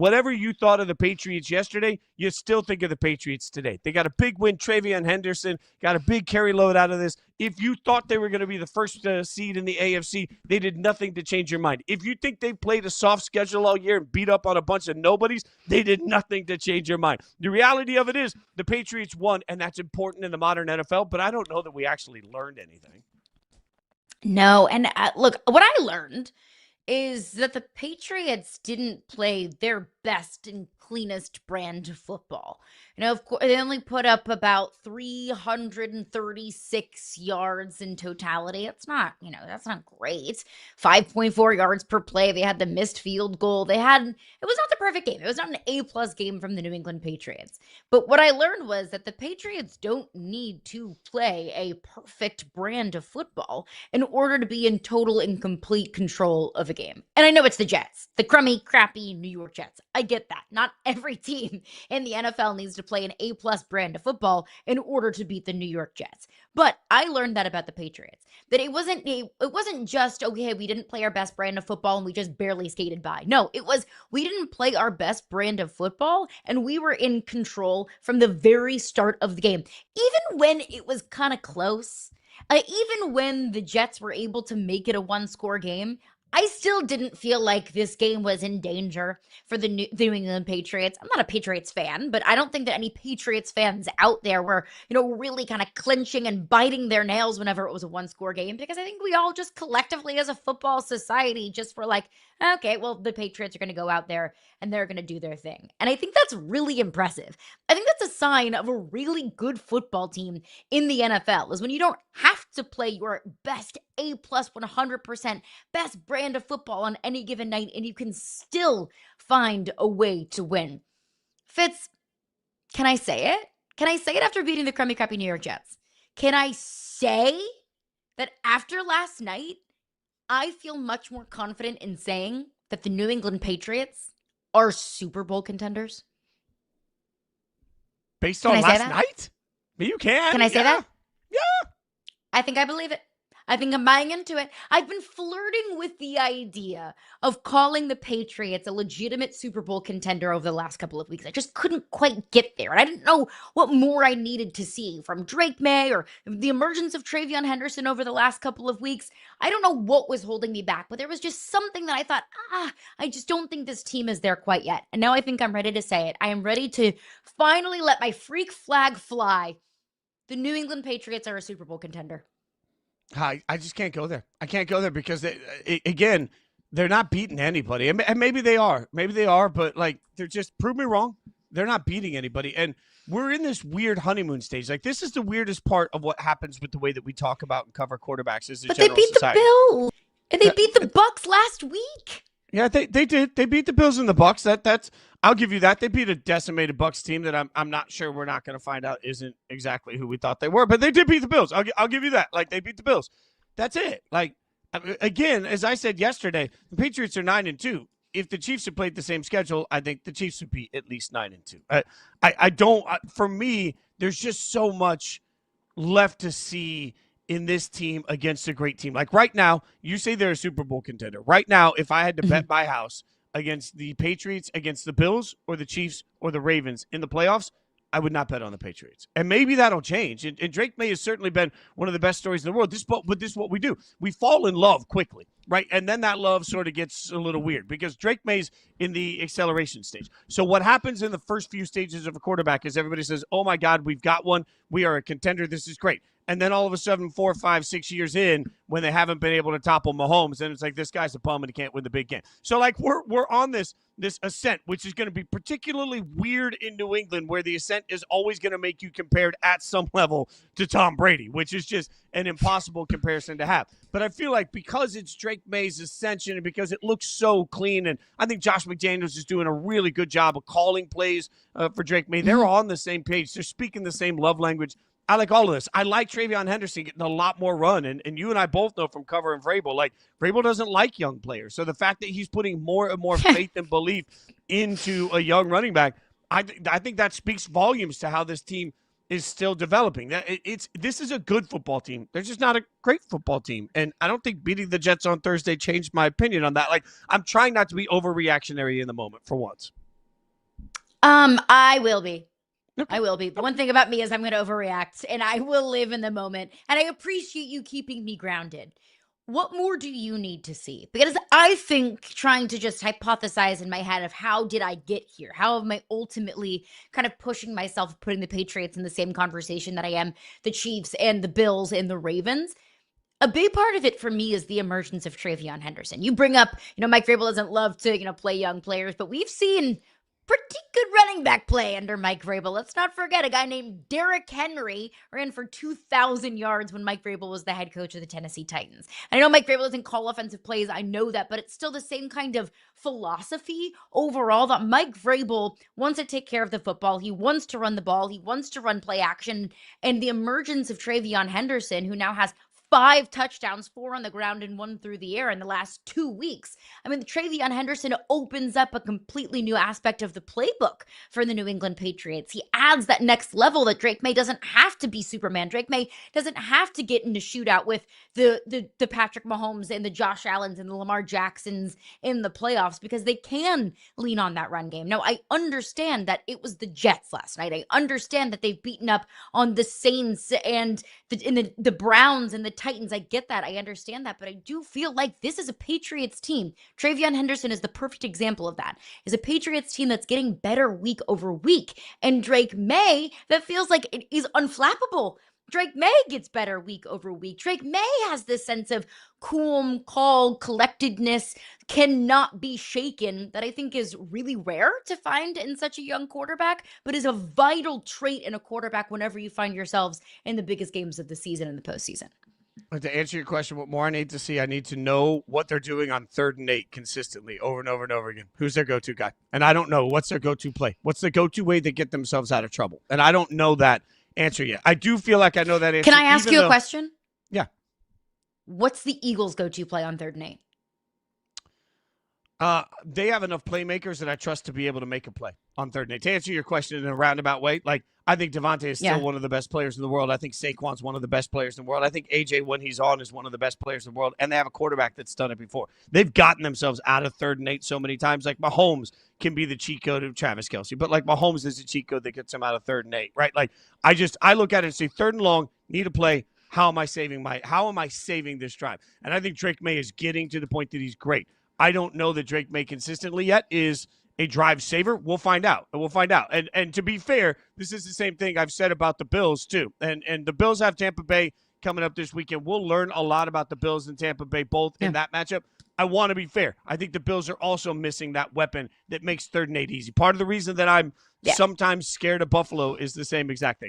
whatever you thought of the Patriots yesterday, you still think of the Patriots today. They got a big win. Treveyon Henderson got a big carry load out of this. If you thought they were going to be the first seed in the AFC, they did nothing to change your mind. If you think they played a soft schedule all year and beat up on a bunch of nobodies, they did nothing to change your mind. The reality of it is the Patriots won, and that's important in the modern NFL, but I don't know that we actually learned anything. No, and look, what I learned is that the Patriots didn't play their best and cleanest brand of football. Of course, they only put up about 336 yards in totality. That's not great. 5.4 yards per play. They had the missed field goal. It was not the perfect game. It was not an A+ game from the New England Patriots. But what I learned was that the Patriots don't need to play a perfect brand of football in order to be in total and complete control of a game. And I know it's the Jets, the crummy, crappy New York Jets. I get that. Not every team in the NFL needs to play an A+ brand of football in order to beat the New York Jets. But I learned that about the Patriots, that it wasn't just, okay, we didn't play our best brand of football and we just barely skated by. No, it was, we didn't play our best brand of football and we were in control from the very start of the game. Even when it was kind of close, even when the Jets were able to make it a 1-score game, I still didn't feel like this game was in danger for the New England Patriots. I'm not a Patriots fan, but I don't think that any Patriots fans out there were, really kind of clinching and biting their nails whenever it was a 1-score game, because I think we all just collectively as a football society just were like, okay, well, the Patriots are going to go out there and they're going to do their thing. And I think that's really impressive. I think that's a sign of a really good football team in the NFL, is when you don't have to play your best A+ 100% best brand of football on any given night and you can still find a way to win. Fitz, can I say it? Can I say it after beating the crummy crappy New York Jets? Can I say that after last night, I feel much more confident in saying that the New England Patriots are Super Bowl contenders? Based on last night? You can. Can I say that? Yeah. I think I believe it. I think I'm buying into it. I've been flirting with the idea of calling the Patriots a legitimate Super Bowl contender over the last couple of weeks. I just couldn't quite get there. And I didn't know what more I needed to see from Maye or the emergence of Treveyon Henderson over the last couple of weeks. I don't know what was holding me back, but there was just something that I thought, I just don't think this team is there quite yet. And now I think I'm ready to say it. I am ready to finally let my freak flag fly. The New England Patriots are a Super Bowl contender. I just can't go there. I can't go there because, again, they're not beating anybody. And maybe they are. Maybe they are, but, they're just – prove me wrong. They're not beating anybody. And we're in this weird honeymoon stage. This is the weirdest part of what happens with the way that we talk about and cover quarterbacks as a general society. But they beat the Bills. And they beat the Bucs last week. Yeah, they did. They beat the Bills and the Bucs. That's I'll give you that. They beat a decimated Bucs team that I'm not sure we're not going to find out isn't exactly who we thought they were. But they did beat the Bills. I'll give you that. They beat the Bills. That's it. Again, as I said yesterday, the Patriots are 9-2. If the Chiefs had played the same schedule, I think the Chiefs would be at least 9-2. I don't. For me, there's just so much left to see in this team against a great team. Right now, you say they're a Super Bowl contender. Right now, if I had to bet my house against the Patriots, against the Bills, or the Chiefs, or the Ravens in the playoffs, I would not bet on the Patriots. And maybe that'll change. And Maye has certainly been one of the best stories in the world. This is what we do. We fall in love quickly, right? And then that love sort of gets a little weird because Maye's in the acceleration stage. So what happens in the first few stages of a quarterback is everybody says, oh, my God, we've got one. We are a contender. This is great. And then all of a sudden, 4, 5, 6 years in, when they haven't been able to topple Mahomes, then it's this guy's a bum and he can't win the big game. So we're on this ascent, which is going to be particularly weird in New England, where the ascent is always going to make you compared at some level to Tom Brady, which is just an impossible comparison to have. But I feel because it's Maye's ascension and because it looks so clean, and I think Josh McDaniels is doing a really good job of calling plays for Maye. They're on the same page. They're speaking the same love language. I like all of this. I like Treveyon Henderson getting a lot more run. And you and I both know from covering Vrabel, Vrabel doesn't like young players. So the fact that he's putting more and more faith and belief into a young running back, I think that speaks volumes to how this team is still developing. This is a good football team. They're just not a great football team. And I don't think beating the Jets on Thursday changed my opinion on that. I'm trying not to be overreactionary in the moment for once. I will be. Okay. I will be. The one thing about me is I'm going to overreact and I will live in the moment. And I appreciate you keeping me grounded. What more do you need to see? Because I think trying to just hypothesize in my head of how did I get here? How am I ultimately kind of pushing myself, putting the Patriots in the same conversation that I am the Chiefs and the Bills and the Ravens? A big part of it for me is the emergence of Treveyon Henderson. You bring up, Mike Vrabel doesn't love to, play young players, but we've seen pretty good running back play under Mike Vrabel. Let's not forget a guy named Derrick Henry ran for 2,000 yards when Mike Vrabel was the head coach of the Tennessee Titans. And I know Mike Vrabel doesn't call offensive plays. I know that, but it's still the same kind of philosophy overall that Mike Vrabel wants to take care of the football. He wants to run the ball. He wants to run play action. And the emergence of Treveyon Henderson, who now has 5 touchdowns, 4 on the ground and 1 through the air in the last 2 weeks. I mean, Treveyon Henderson opens up a completely new aspect of the playbook for the New England Patriots. He adds that next level that Drake Maye doesn't have to be Superman. Drake Maye doesn't have to get into shootout with the Patrick Mahomes and the Josh Allens and the Lamar Jacksons in the playoffs because they can lean on that run game. Now, I understand that it was the Jets last night. I understand that they've beaten up on the Saints and the Browns and the Titans. I get that. I understand that. But I do feel like this is a Patriots team. Treveyon Henderson is the perfect example of that. Is a Patriots team that's getting better week over week. And Drake Maye, that feels like it is unflappable. Drake Maye gets better week over week. Drake Maye has this sense of calm, collectedness, cannot be shaken that I think is really rare to find in such a young quarterback, but is a vital trait in a quarterback whenever you find yourselves in the biggest games of the season and the postseason. But to answer your question, what more I need to see, I need to know what they're doing on 3rd and 8 consistently over and over and over again. Who's their go-to guy? And I don't know. What's their go-to play? What's the go-to way they get themselves out of trouble? And I don't know that answer yet. I do feel like I know that answer. Can I ask you a question? Yeah. What's the Eagles' go-to play on 3rd and 8? They have enough playmakers that I trust to be able to make a play on 3rd and 8. To answer your question in a roundabout way, I think Devontae is still one of the best players in the world. I think Saquon's one of the best players in the world. I think AJ, when he's on, is one of the best players in the world. And they have a quarterback that's done it before. They've gotten themselves out of 3rd and 8 so many times. Like Mahomes can be the cheat code of Travis Kelce, but Mahomes is a cheat code that gets him out of 3rd and 8, right? I look at it and say 3rd and long, need a play. How am I saving this drive? And I think Drake Maye is getting to the point that he's great. I don't know that Drake Maye consistently yet is a drive saver. We'll find out. And to be fair, this is the same thing I've said about the Bills too. And the Bills have Tampa Bay coming up this weekend. We'll learn a lot about the Bills and Tampa Bay both in that matchup. I want to be fair. I think the Bills are also missing that weapon that makes 3rd and 8 easy. Part of the reason that I'm sometimes scared of Buffalo is the same exact thing.